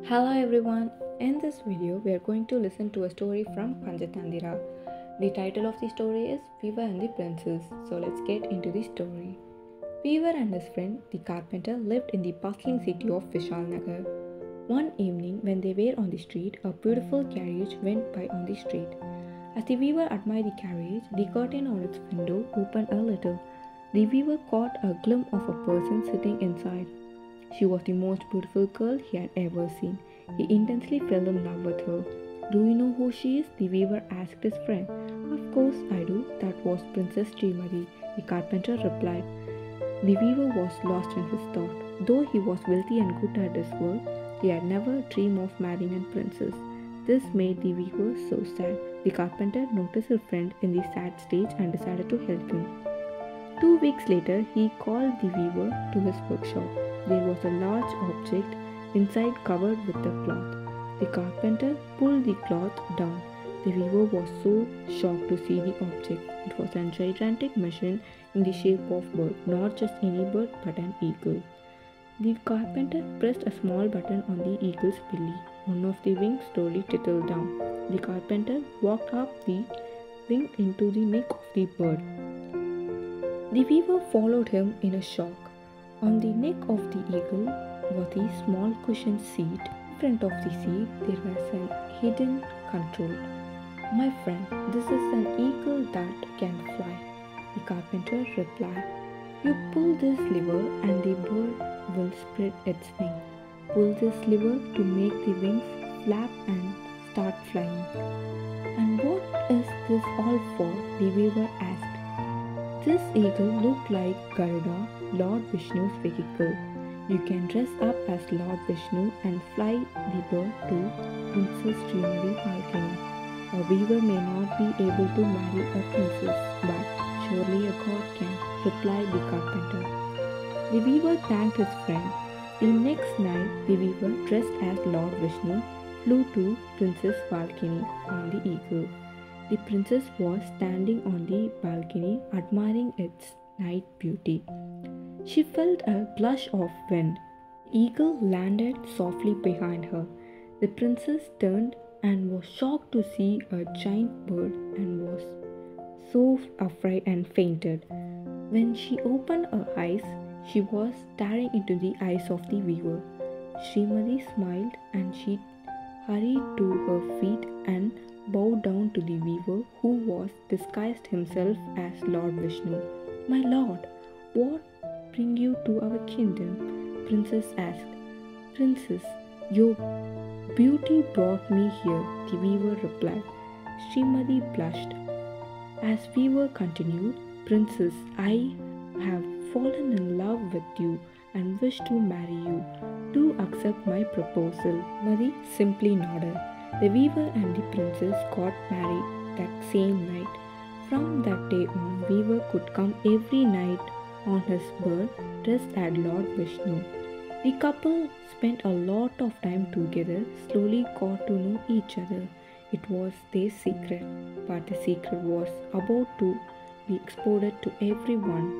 Hello everyone. In this video, we are going to listen to a story from Panjatandira. The title of the story is Weaver and the Princess. So let's get into the story. Weaver and his friend, the carpenter, lived in the bustling city of Vishalnagar. One evening, when they were on the street, a beautiful carriage went by on the street. As the weaver admired the carriage, the curtain on its window opened a little. The weaver caught a glimpse of a person sitting inside. She was the most beautiful girl he had ever seen. He intensely fell in love with her. "Do you know who she is?" the weaver asked his friend. "Of course I do. That was Princess Srimati," the carpenter replied. The weaver was lost in his thought. Though he was wealthy and good at his work, he had never dreamed of marrying a princess. This made the weaver so sad. The carpenter noticed his friend in the sad stage and decided to help him. 2 weeks later, he called the weaver to his workshop. There was a large object inside covered with a cloth. The carpenter pulled the cloth down. The weaver was so shocked to see the object. It was a gigantic machine in the shape of a bird, not just any bird but an eagle. The carpenter pressed a small button on the eagle's belly. One of the wings slowly tittled down. The carpenter walked up the wing into the neck of the bird. The weaver followed him in a shock. On the neck of the eagle was a small cushioned seat. In front of the seat there was a hidden control. "My friend, this is an eagle that can fly," the carpenter replied. "You pull this lever and the bird will spread its wing. Pull this lever to make the wings flap and start flying." "And what is this all for?" the weaver asked. "This eagle looked like Garuda, Lord Vishnu's vehicle. You can dress up as Lord Vishnu and fly the bird to Princess Srimati's balcony. A weaver may not be able to marry a princess, but surely a god can," replied the carpenter. The weaver thanked his friend. The next night, the weaver, dressed as Lord Vishnu, flew to Princess' balcony on the eagle. The princess was standing on the balcony, admiring its night beauty. She felt a blush of wind. The eagle landed softly behind her. The princess turned and was shocked to see a giant bird and was so afraid and fainted. When she opened her eyes, she was staring into the eyes of the weaver. Srimati smiled and she hurried to her feet and bowed down to the weaver, who was disguised himself as Lord Vishnu. "My lord, what bring you to our kingdom?" Princess asked. "Princess, your beauty brought me here," the weaver replied. Srimati blushed. As weaver continued, "Princess, I have fallen in love with you and wish to marry you. Do accept my proposal." Srimati simply nodded. The weaver and the princess got married that same night. From that day on, weaver could come every night on his bird dressed as Lord Vishnu. The couple spent a lot of time together, slowly got to know each other. It was their secret, but the secret was about to be exposed to everyone.